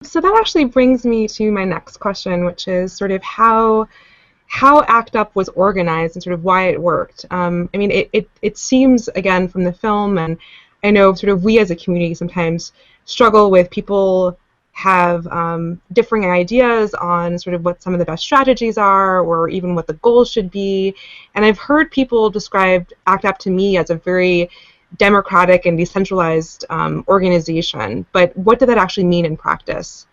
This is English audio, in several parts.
So that actually brings me to my next question, which is sort of how ACT UP was organized and sort of why it worked. I mean, it seems, again, from the film, and I know sort of we as a community sometimes struggle with people have differing ideas on sort of what some of the best strategies are or even what the goals should be. And I've heard people describe ACT UP to me as a very democratic and decentralized organization. But what did that actually mean in practice?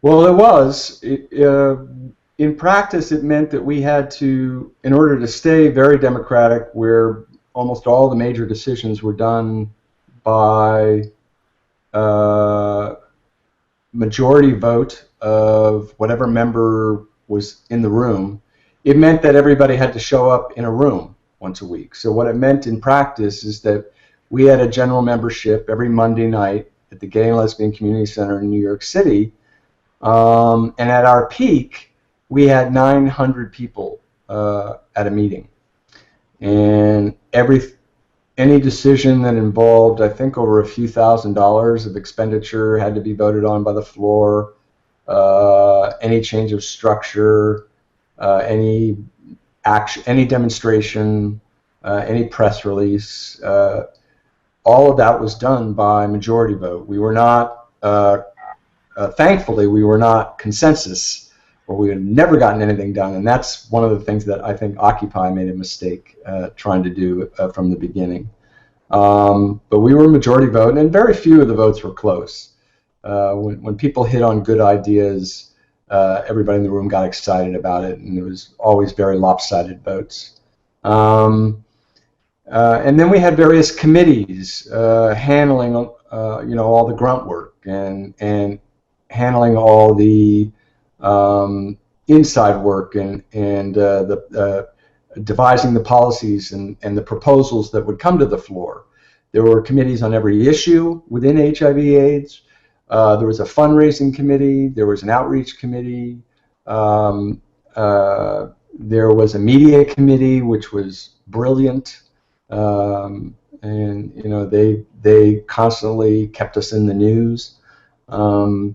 Well, it was. In practice, it meant that we had to, in order to stay very democratic, where almost all the major decisions were done by majority vote of whatever member was in the room, it meant that everybody had to show up in a room once a week. So what it meant in practice is that we had a general membership every Monday night at the Gay and Lesbian Community Center in New York City. And at our peak, we had 900 people at a meeting. And any decision that involved, I think, over a few $1,000s of expenditure had to be voted on by the floor. Any change of structure, any action, any demonstration, any press release, all of that was done by majority vote. We were not, thankfully, we were not consensus, or we had never gotten anything done, and that's one of the things that I think Occupy made a mistake trying to do from the beginning. But we were majority vote, and very few of the votes were close. When people hit on good ideas, everybody in the room got excited about it, and it was always very lopsided votes. And then we had various committees handling, all the grunt work and handling all the inside work and the devising the policies and the proposals that would come to the floor. There were committees on every issue within HIV/AIDS. There was a fundraising committee. There was an outreach committee. There was a media committee, which was brilliant. And they constantly kept us in the news. But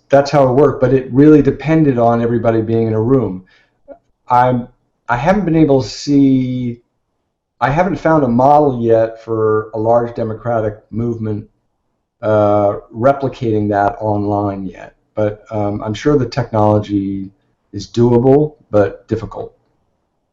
that's how it worked. But it really depended on everybody being in a room. I haven't been able to see. I haven't found a model yet for a large democratic movement replicating that online yet. But I'm sure the technology is doable, but difficult.